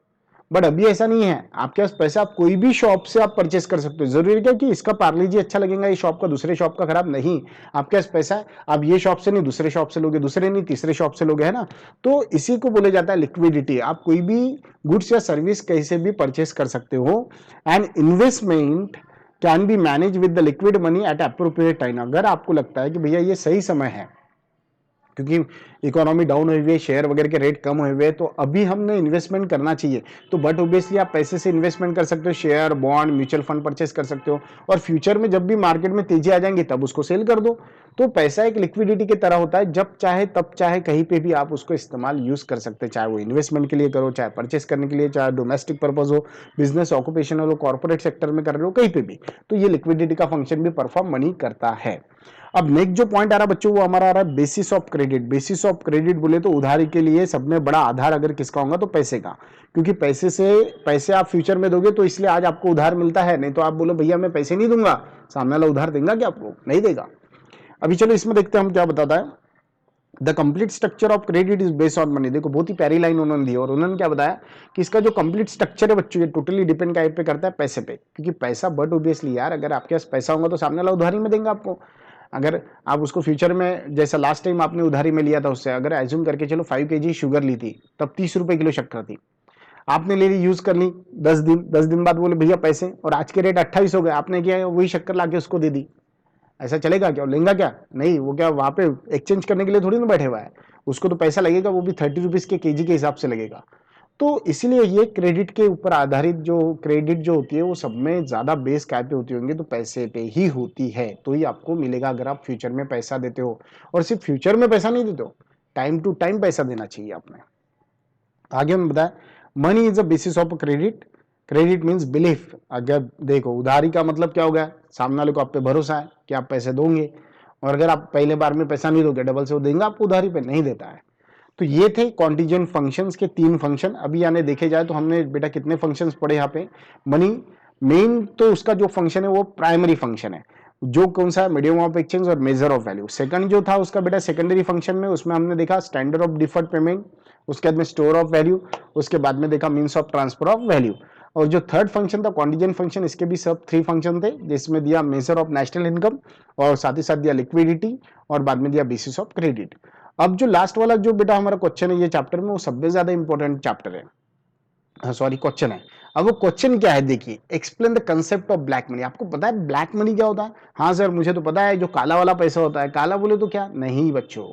बट अभी ऐसा नहीं है, आपके पास पैसा, आप कोई भी शॉप से आप परचेस कर सकते हो। जरूरी क्या कि इसका पार्ले जी अच्छा लगेगा, ये शॉप का दूसरे शॉप का खराब, नहीं। आपके पास पैसा है, आप ये शॉप से नहीं दूसरे शॉप से लोगे, दूसरे नहीं तीसरे शॉप से लोगे, है ना। तो इसी को बोले जाता है लिक्विडिटी। आप कोई भी गुड्स या सर्विस कहीं से भी परचेस कर सकते हो। And investment can be manage with the liquid money at appropriate time. अगर आपको लगता है कि भैया ये सही समय है, क्योंकि इकोनॉमी डाउन हुई है, शेयर वगैरह के रेट कम हुए हुए, तो अभी हमने इन्वेस्टमेंट करना चाहिए, तो बट ऑब्वियसली आप पैसे से इन्वेस्टमेंट कर सकते हो, share, bond, mutual fund purchase कर सकते हो, और फ्यूचर में जब भी मार्केट में तेजी आ जाएंगी तब उसको सेल कर दो। तो पैसा एक लिक्विडिटी की तरह होता है, जब चाहे तब चाहे कहीं पे भी आप उसको इस्तेमाल यूज कर सकते हैं, चाहे वो इन्वेस्टमेंट के लिए करो, चाहे परचेस करने के लिए, चाहे डोमेस्टिक पर्पज हो, बिजनेस ऑक्यूपेशनल हो, कॉर्पोरेट सेक्टर में कर रहे हो, कहीं पे भी। तो ये लिक्विडिटी का फंक्शन भी परफॉर्म मनी करता है। अब नेक्स्ट जो पॉइंट आ रहा है बच्चों, वो हमारा आ रहा है basis of credit. Basis of credit बोले तो उधारी के लिए सब में बड़ा आधार अगर किसका होगा तो पैसे का, क्योंकि पैसे आप फ्यूचर में दोगे, तो इसलिए आज आपको उधार मिलता है, नहीं तो आप बोलो भैया मैं पैसे नहीं दूंगा, सामने वाला उधार देगा क्या आपको, नहीं देगा। अभी चलो इसमें देखते हैं हम क्या बताता है। The complete structure of credit is based on money. देखो बहुत ही प्यारी लाइन उन्होंने दी, और उन्होंने क्या बताया कि इसका जो कंप्लीट स्ट्रक्चर है बच्चों, ये टोटली डिपेंड काय पे करता है, पैसे पे। क्योंकि पैसा, बट ऑब्वियसली यार अगर आपके पास पैसा होगा तो सामने वाला उधारी में देंगे आपको। अगर आप उसको फ्यूचर में, जैसा लास्ट टाइम आपने उधारी में लिया था उससे, अगर एज्यूम करके चलो 5 kg शुगर ली थी, तब 30 रुपए किलो शक्कर थी, आपने ले ली, यूज कर ली 10 दिन बाद बोले भैया पैसे, और आज के रेट 28 हो गए, आपने क्या वही शक्कर लाके उसको दे दी, ऐसा चलेगा क्या? लेंगा क्या? नहीं, वो क्या वहां पे एक्सचेंज करने के लिए थोड़ी ना बैठे हुआ है, उसको तो पैसा लगेगा, वो भी 30 रुपीज के केजी के हिसाब से लगेगा। तो इसीलिए ये क्रेडिट के ऊपर आधारित जो क्रेडिट जो होती है वो सब में ज्यादा बेस क्या पे होती होंगी, तो पैसे पे ही होती है, तो ही आपको मिलेगा अगर आप फ्यूचर में पैसा देते हो। और सिर्फ फ्यूचर में पैसा नहीं देते हो, टाइम टू टाइम पैसा देना चाहिए आपने। आगे हम बताएं, money is the basis of credit. Credit means belief. अगर देखो उधारी का मतलब क्या होगा, सामने वाले को आप पे भरोसा है कि आप पैसे दोगे, और अगर आप पहले बार में पैसा नहीं दोगे, डबल से वो देंगे आपको उधारी पे, नहीं देता है। तो ये थे कॉन्टीजेंट फंक्शंस के 3 फंक्शन। अभी यानी देखे जाए तो हमने बेटा कितने फंक्शंस पढ़े यहाँ पे। मनी मेन तो उसका जो फंक्शन है वो प्राइमरी फंक्शन है, जो कौन सा है, मीडियम ऑफ एक्सचेंज और मेजर ऑफ वैल्यू। सेकंड जो था उसका बेटा सेकेंडरी फंक्शन में, उसमें हमने देखा स्टैंडर्ड ऑफ डिफर्ड पेमेंट, उसके बाद में स्टोर ऑफ वैल्यू, उसके बाद में देखा means of transfer of value. और जो थर्ड फंक्शन था कॉन्टीजेंट फंक्शन, इसके भी सब 3 फंक्शन थे, जिसमें दिया मेजर ऑफ नेशनल इनकम, और साथ ही साथ दिया लिक्विडिटी, और बाद में दिया बेसिस ऑफ क्रेडिट। अब जो लास्ट वाला जो बेटा हमारा क्वेश्चन है ये चैप्टर में, वो सबसे ज्यादा इंपॉर्टेंट चैप्टर है, सॉरी क्वेश्चन है। अब वो क्वेश्चन क्या है, देखिए, explain the concept of black money. आपको पता है ब्लैक मनी क्या होता है? हाँ सर मुझे तो पता है, जो काला वाला पैसा होता है। काला बोले तो क्या? नहीं बच्चों,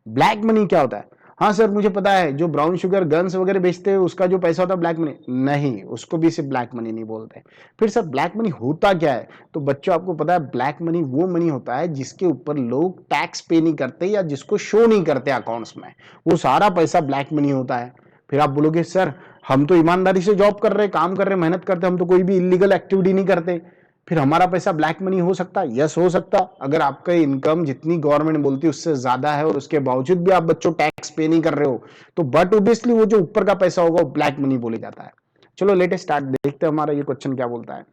ब्लैक मनी क्या होता है? हाँ सर मुझे पता है, जो ब्राउन शुगर गन्स वगैरह बेचते हैं उसका जो पैसा होता है ब्लैक मनी। नहीं, उसको भी सिर्फ ब्लैक मनी नहीं बोलते। फिर सर ब्लैक मनी होता क्या है? तो बच्चों आपको पता है ब्लैक मनी वो मनी होता है जिसके ऊपर लोग टैक्स पे नहीं करते या जिसको शो नहीं करते अकाउंट्स में, वो सारा पैसा ब्लैक मनी होता है। फिर आप बोलोगे सर हम तो ईमानदारी से जॉब कर रहे, काम कर रहे, मेहनत करते, हम तो कोई भी इलीगल एक्टिविटी नहीं करते, फिर हमारा पैसा ब्लैक मनी हो सकता है? यस हो सकता। अगर आपका इनकम जितनी गवर्नमेंट बोलती है उससे ज्यादा है और उसके बावजूद भी आप बच्चों टैक्स पे नहीं कर रहे हो, तो बट ऑब्वियसली वो जो ऊपर का पैसा होगा वो ब्लैक मनी बोले जाता है। चलो लेटेस्ट स्टार्ट, देखते हैं हमारा ये क्वेश्चन क्या बोलता है।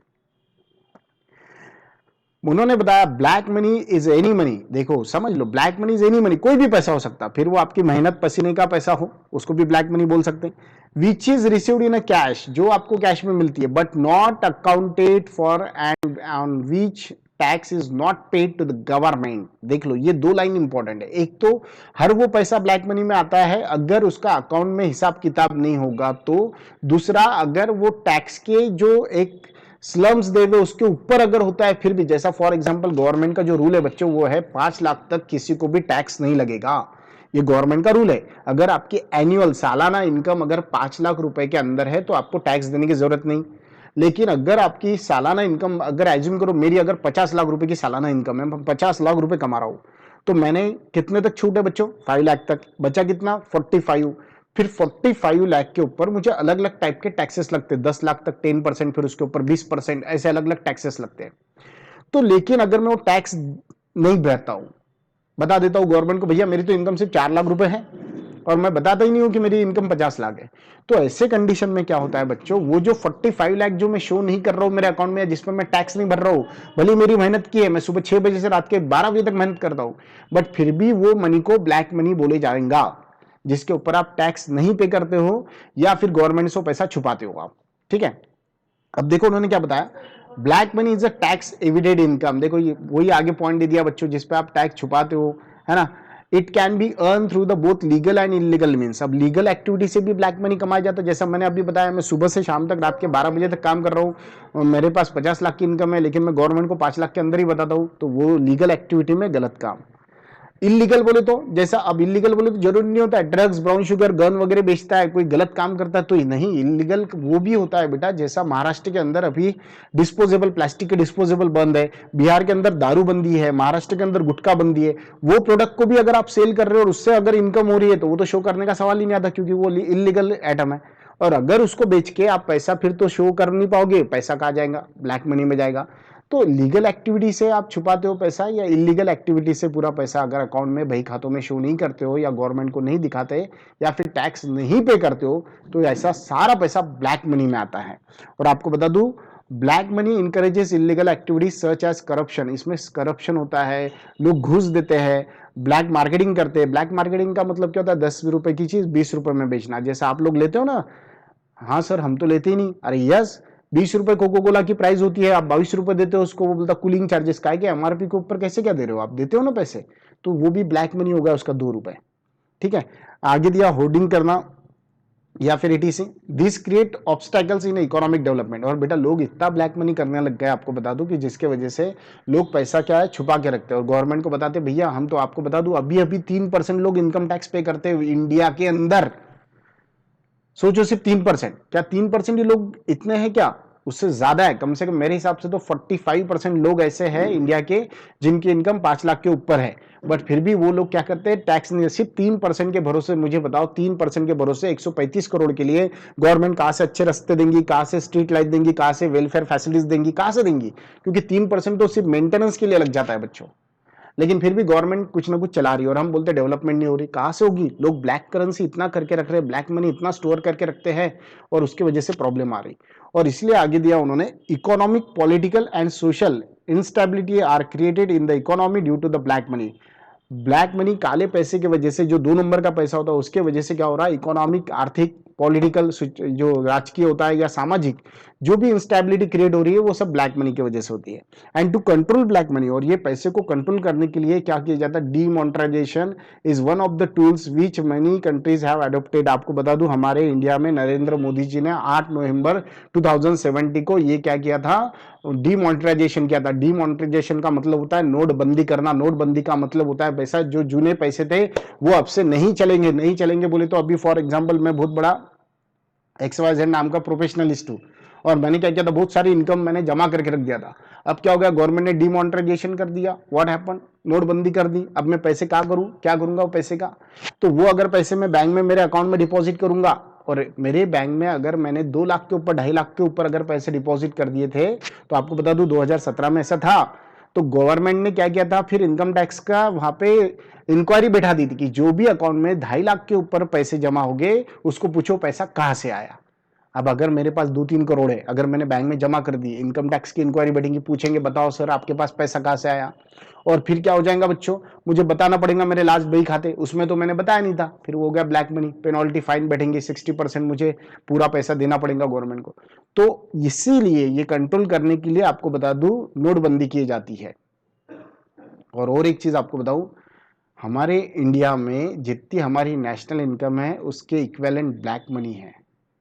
उन्होंने बताया black money is any money. देखो समझ लो, black money is any money, कोई भी पैसा हो सकता, फिर वो आपकी मेहनत पसीने का पैसा हो उसको भी ब्लैक मनी बोल सकते हैं। Which is received in a cash, जो आपको कैश में मिलती है, but not accounted for and on which tax is not paid to the government. देख लो ये 2 लाइन इंपॉर्टेंट है। एक तो हर वो पैसा ब्लैक मनी में आता है अगर उसका अकाउंट में हिसाब किताब नहीं होगा, तो दूसरा अगर वो टैक्स के जो एक स्लम्स देवे उसके ऊपर अगर होता है फिर भी, जैसा फॉर एग्जांपल गवर्नमेंट का जो रूल है बच्चों वो है 5 लाख तक किसी को भी टैक्स नहीं लगेगा। ये गवर्नमेंट का रूल है। अगर आपकी एनुअल सालाना इनकम अगर 5 लाख रुपए के अंदर है तो आपको टैक्स देने की जरूरत नहीं। लेकिन अगर आपकी सालाना इनकम, अगर एज्यूम करो मेरी अगर 50 लाख रुपए की सालाना इनकम है, 50 लाख रुपए कमा रहा हूं, तो मैंने कितने तक छूट है बच्चों? 5 लाख तक। बचा कितना? 45। फिर 45 लाख के ऊपर मुझे अलग अलग टाइप के टैक्सेस लगते हैं, 10 लाख तक 10%, फिर उसके ऊपर 20%, ऐसे अलग अलग टैक्सेस लगते हैं। तो लेकिन अगर मैं वो टैक्स नहीं भरता हूं, बता देता हूं गवर्नमेंट को भैया मेरी तो इनकम सिर्फ 4 लाख रुपए है, और मैं बताता ही नहीं हूं कि मेरी इनकम 50 लाख है, तो ऐसे कंडीशन में क्या होता है बच्चों, वो जो 45 लाख जो मैं शो नहीं कर रहा हूं मेरे अकाउंट में, जिसमें मैं टैक्स नहीं भर रहा हूं, भले मेरी मेहनत की है, मैं सुबह 6 बजे से रात के 12 बजे तक मेहनत करता हूं, बट फिर भी वो मनी को ब्लैक मनी बोले जाएगा, जिसके ऊपर आप टैक्स नहीं पे करते हो या फिर गवर्नमेंट से पैसा छुपाते हो आप। ठीक है, अब देखो उन्होंने क्या बताया, black money is a tax evaded income. देखो ये वही आगे पॉइंट दे दिया बच्चों, जिस पे आप टैक्स छुपाते हो, है ना। It can be earn through the both legal and illegal means. अब लीगल एक्टिविटी से भी ब्लैक मनी कमाया जाता है, जैसा मैंने अभी बताया, मैं सुबह से शाम तक रात के 12 बजे तक काम कर रहा हूँ, मेरे पास 50 लाख की इनकम है, लेकिन मैं गवर्नमेंट को 5 लाख के अंदर ही बताता हूँ, तो वो लीगल एक्टिविटी में गलत काम। इलीगल बोले तो, जैसा अब इलीगल बोले तो जरूरी नहीं होता है ड्रग्स, ब्राउन शुगर, गन वगैरह बेचता है कोई गलत काम करता है तो ही नहीं, इलीगल वो भी होता है बेटा, जैसा महाराष्ट्र के अंदर अभी डिस्पोजेबल प्लास्टिक के डिस्पोजेबल बंद है, बिहार के अंदर दारू बंदी है, महाराष्ट्र के अंदर गुटखा बंदी है, वो प्रोडक्ट को भी अगर आप सेल कर रहे हो और उससे अगर इनकम हो रही है तो वो तो शो करने का सवाल ही नहीं आता, क्योंकि वो इलीगल आइटम है। और अगर उसको बेच के आप पैसा फिर तो शो कर नहीं पाओगे, पैसा कहाँ जाएगा? ब्लैक मनी में जाएगा। तो लीगल एक्टिविटी से आप छुपाते हो पैसा, या इलीगल एक्टिविटी से पूरा पैसा अगर अकाउंट में बही खातों में शो नहीं करते हो, या गवर्नमेंट को नहीं दिखाते, या फिर टैक्स नहीं पे करते हो, तो ऐसा सारा पैसा ब्लैक मनी में आता है। और आपको बता दूं, black money encourages illegal activities such as corruption, इसमें करप्शन होता है, लोग घूस देते हैं, ब्लैक मार्केटिंग करते हैं। ब्लैक मार्केटिंग का मतलब क्या होता है, 10 रुपए की चीज 20 रुपए में बेचना, जैसे आप लोग लेते हो ना, हाँ सर हम तो लेते ही नहीं, अरे यस 20 रुपए कोको कोला की प्राइस होती है, आप 22 रुपए देते हो उसको, वो बोलता कूलिंग चार्जेस का है कि एमआरपी के ऊपर कैसे क्या दे रहे हो, आप देते हो ना पैसे, तो वो भी ब्लैक मनी होगा उसका 2 रुपए। ठीक है, आगे दिया होर्डिंग करना या फिर ETC, this create obstacles in economic development. और बेटा लोग इतना ब्लैक मनी करने लग गए, आपको बता दूं कि जिसके वजह से लोग पैसा क्या है छुपा के रखते हैं और गवर्नमेंट को बताते भैया हम तो, आपको बता दूं अभी अभी 3% लोग इनकम टैक्स पे करते हैं इंडिया के अंदर। सोचो सिर्फ 3%, क्या 3% ही लोग इतने हैं क्या, उससे ज्यादा है, कम से कम मेरे हिसाब से तो 45% लोग ऐसे हैं इंडिया के जिनकी इनकम 5 लाख के ऊपर है, बट फिर भी वो लोग क्या करते हैं, टैक्स नहीं, सिर्फ 3% के भरोसे। मुझे बताओ 3% के भरोसे 135 करोड़ के लिए गवर्नमेंट कहां से अच्छे रास्ते देंगी, कहां से स्ट्रीट लाइट देंगी, कहां से वेलफेयर फैसिलिटीज देंगी, कहां से देंगी, क्योंकि 3% तो सिर्फ मेंटेनेंस के लिए लग जाता है बच्चों। लेकिन फिर भी गवर्नमेंट कुछ ना कुछ चला रही है और हम बोलते हैं डेवलपमेंट नहीं हो रही, कहां से होगी, लोग ब्लैक करेंसी इतना करके रख रहे हैं, ब्लैक मनी इतना स्टोर करके रखते हैं और उसकी वजह से प्रॉब्लम आ रही। और इसलिए आगे दिया उन्होंने, economic political and social instability are created in the economy due to the black money. Black money काले पैसे की वजह से, जो 2 नंबर का पैसा होता है उसके वजह से क्या हो रहा है, इकोनॉमिक आर्थिक पॉलिटिकल जो राजकीय होता है या सामाजिक जो भी इंस्टेबिलिटी क्रिएट हो रही है वो सब ब्लैक मनी की वजह से होती है। And to control black money, और ये पैसे को कंट्रोल करने के लिए क्या किया जाता है, demonetisation is one of the tools which many countries have adopted. आपको बता दूं हमारे इंडिया में नरेंद्र मोदी जी ने 8 नवंबर 2070 को ये क्या किया था, डीमोनेटाइजेशन किया था। डीमोनेटाइजेशन का मतलब होता है नोटबंदी करना। नोटबंदी का मतलब होता है पैसा, जो जूने पैसे थे वो अब से नहीं चलेंगे। नहीं चलेंगे बोले तो अभी फॉर एग्जांपल मैं बहुत बड़ा XYZ नाम का प्रोफेशनलिस्ट हूं और मैंने क्या किया था, बहुत सारी इनकम मैंने जमा करके रख दिया था। अब क्या हो गया, गवर्नमेंट ने डीमोनेटाइजेशन कर दिया, व्हाट हैपन, नोटबंदी कर दी। अब मैं पैसे क्या करूं, क्या करूंगा वो पैसे का, तो वो अगर पैसे मैं बैंक में मेरे अकाउंट में डिपॉजिट करूंगा और मेरे बैंक में अगर मैंने 2 लाख के ऊपर 2.5 लाख के ऊपर अगर पैसे डिपॉजिट कर दिए थे, तो आपको बता दूं 2017 में ऐसा था, तो गवर्नमेंट ने क्या किया था, फिर इनकम टैक्स का वहां पे इंक्वायरी बैठा दी थी कि जो भी अकाउंट में 2.5 लाख के ऊपर पैसे जमा हो गए उसको पूछो पैसा कहां से आया। अब अगर मेरे पास 2-3 करोड़ है, अगर मैंने बैंक में जमा कर दी, इनकम टैक्स की इंक्वायरी बैठेंगी, पूछेंगे बताओ सर आपके पास पैसा कहां से आया, और फिर क्या हो जाएगा बच्चों, मुझे बताना पड़ेगा मेरे लास्ट बही खाते, उसमें तो मैंने बताया नहीं था, फिर वो हो गया ब्लैक मनी, पेनल्टी फाइन बैठेंगे, 60% मुझे पूरा पैसा देना पड़ेगा गवर्नमेंट को। तो इसीलिए ये कंट्रोल करने के लिए आपको बता दूं नोटबंदी की जाती है। और एक चीज आपको बताऊं, हमारे इंडिया में जितनी हमारी नेशनल इनकम है उसके इक्विवेलेंट ब्लैक मनी है।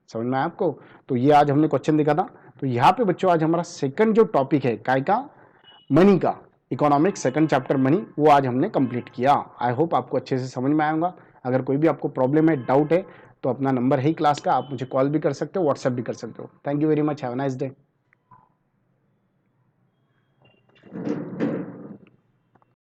समझ में आया आपको? तो ये आज हमने क्वेश्चन देखा था। तो यहाँ पे बच्चों आज हमारा सेकंड जो टॉपिक है काय का, मनी का, इकोनॉमिक सेकंड चैप्टर मनी, वो आज हमने कंप्लीट किया। आई होप आपको अच्छे से समझ में आएगा। अगर कोई भी आपको प्रॉब्लम है, डाउट है, तो अपना नंबर है ही क्लास का, आप मुझे कॉल भी कर सकते हो, व्हाट्सएप भी कर सकते हो। Thank you very much, have a nice day.